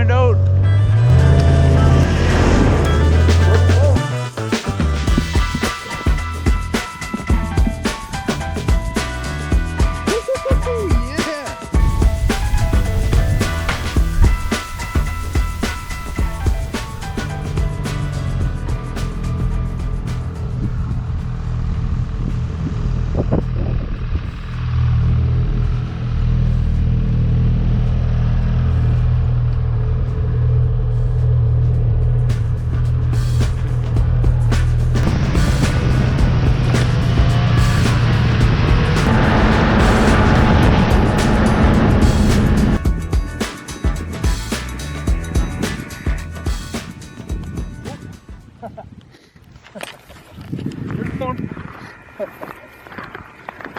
find out.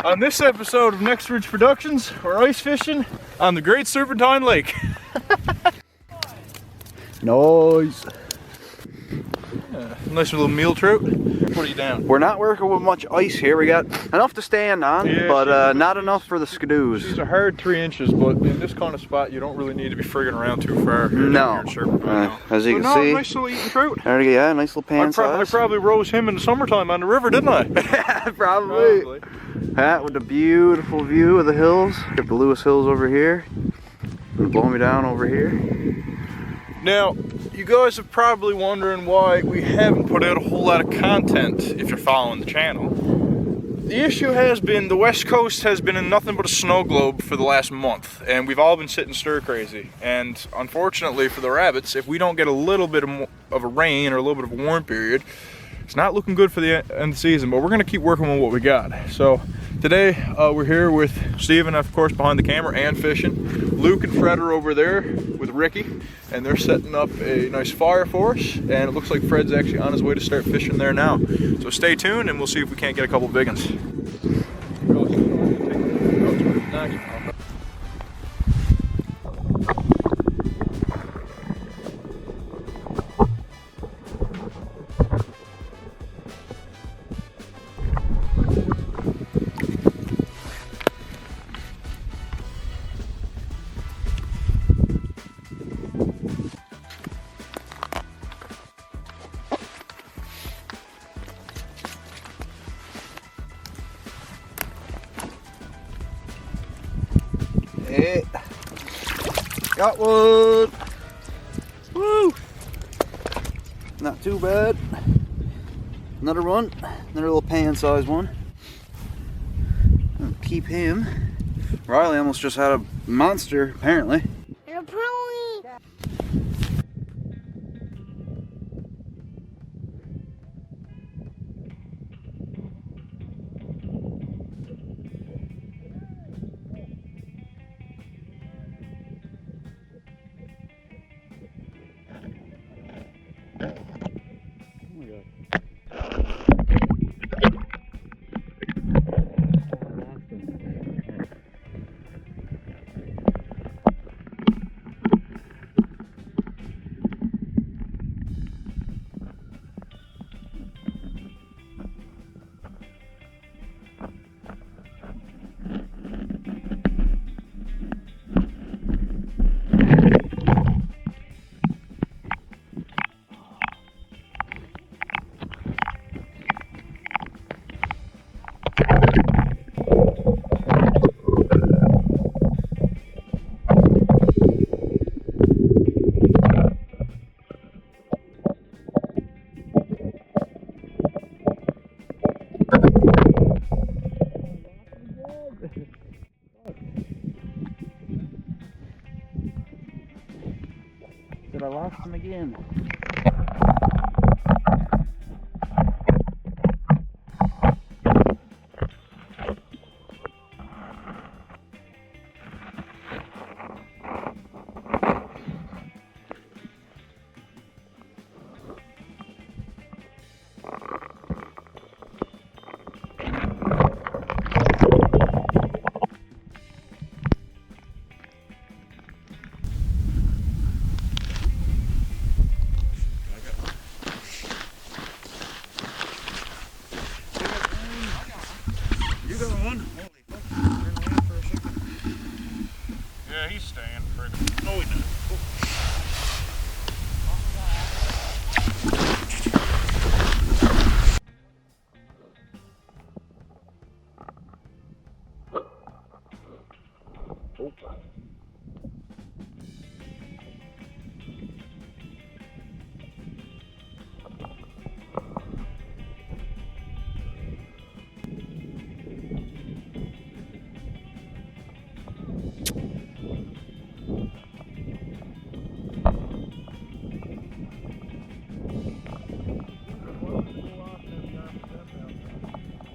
On this episode of Next Ridge Productions, we're ice fishing on the Great Serpentine Lake. Nice. Yeah, nice little meal trout. Put you down. We're not working with much ice here. We got enough to stand on, yeah, but not enough for the skidoos. These are hard 3 inches, but in this kind of spot, you don't really need to be frigging around too far. No. As you can see, nice little eating trout. There you go, yeah, nice little pan size. I probably rose him in the summertime on the river, didn't I? Yeah, probably. That with the beautiful view of the hills. Got the Lewis Hills over here. Blow me down over here. Now, you guys are probably wondering why we haven't put out a whole lot of content if you're following the channel. The issue has been the West Coast has been in nothing but a snow globe for the last month, and we've all been sitting stir crazy. And unfortunately for the rabbits, if we don't get a little bit of a rain or a little bit of a warm period, it's not looking good for the end of the season, but we're going to keep working on what we got. So today we're here with Steven, of course, behind the camera and fishing. Luke and Fred are over there with Ricky, and they're setting up a nice fire for us. And it looks like Fred's actually on his way to start fishing there now. So stay tuned and we'll see if we can't get a couple big ones. Hey, got one. Woo! Not too bad. Another one, another little pan-sized one. I'll keep him. Riley almost just had a monster, apparently. But I lost him again. Yeah, he's staying. No, he didn't.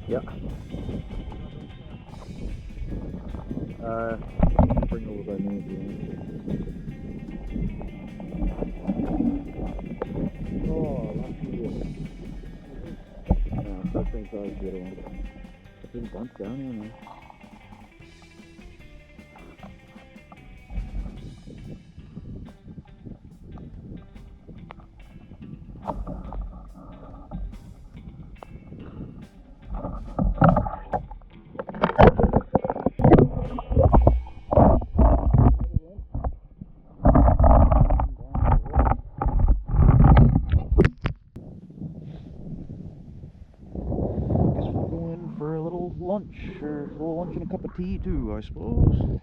Yeah. Bring over by me if you want. Oh, lucky you. No, that thing's always the other one. It's been bumped down here, man. For a little lunch, or a little lunch and a cup of tea too, I suppose.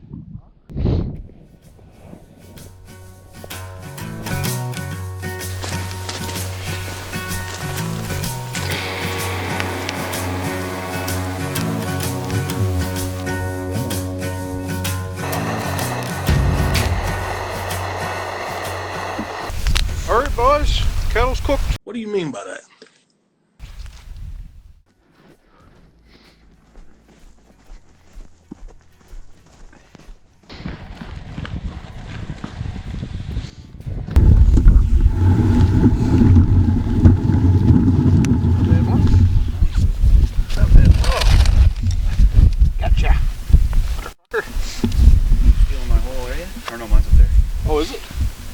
Alright boys, kettle's cooked. What do you mean by that? Gotcha. Stealing my whole area? Or no, mine's up there. Oh, is it?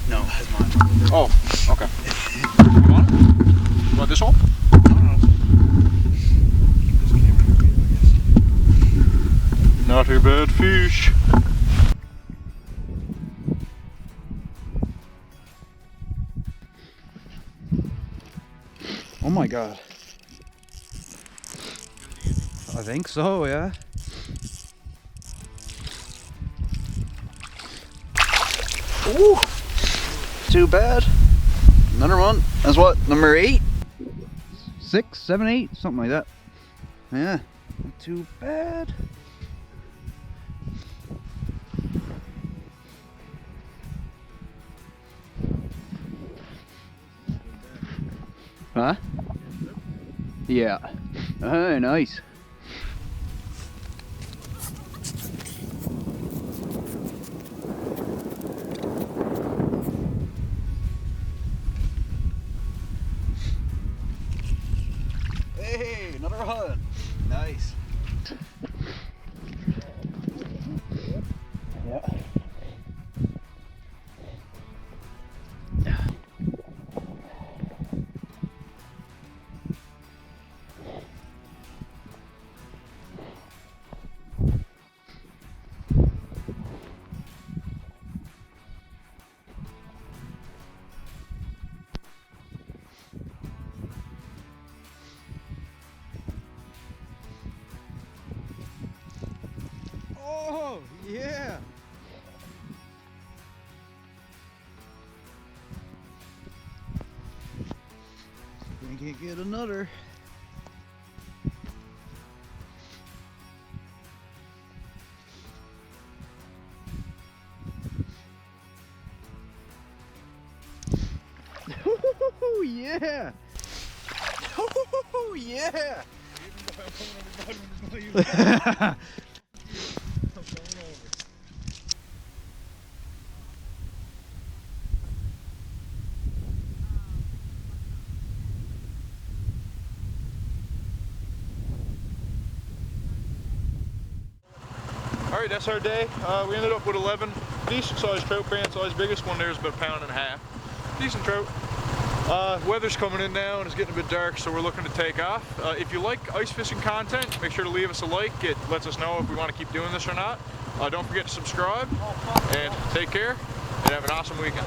No, that's mine. Oh, okay. You want it? You want this one? No. Keep this camera for you, I guess. Not a bad fish. Oh my god. I think so, yeah. Ooh! Too bad. Another one. That's what? Number 8? 6, 7, 8? Something like that. Yeah. Not too bad. Huh? Yeah. Oh, nice. Hey, another one. Nice. Yeah. Oh, yeah. We can't get another. Oh, yeah. Oh, yeah. Alright, that's our day. We ended up with 11 decent sized trout, band size. Biggest one there is about 1.5 pounds. Decent trout. Weather's coming in now and it's getting a bit dark, so we're looking to take off. If you like ice fishing content, make sure to leave us a like. It lets us know if we want to keep doing this or not. Don't forget to subscribe, and take care, and have an awesome weekend.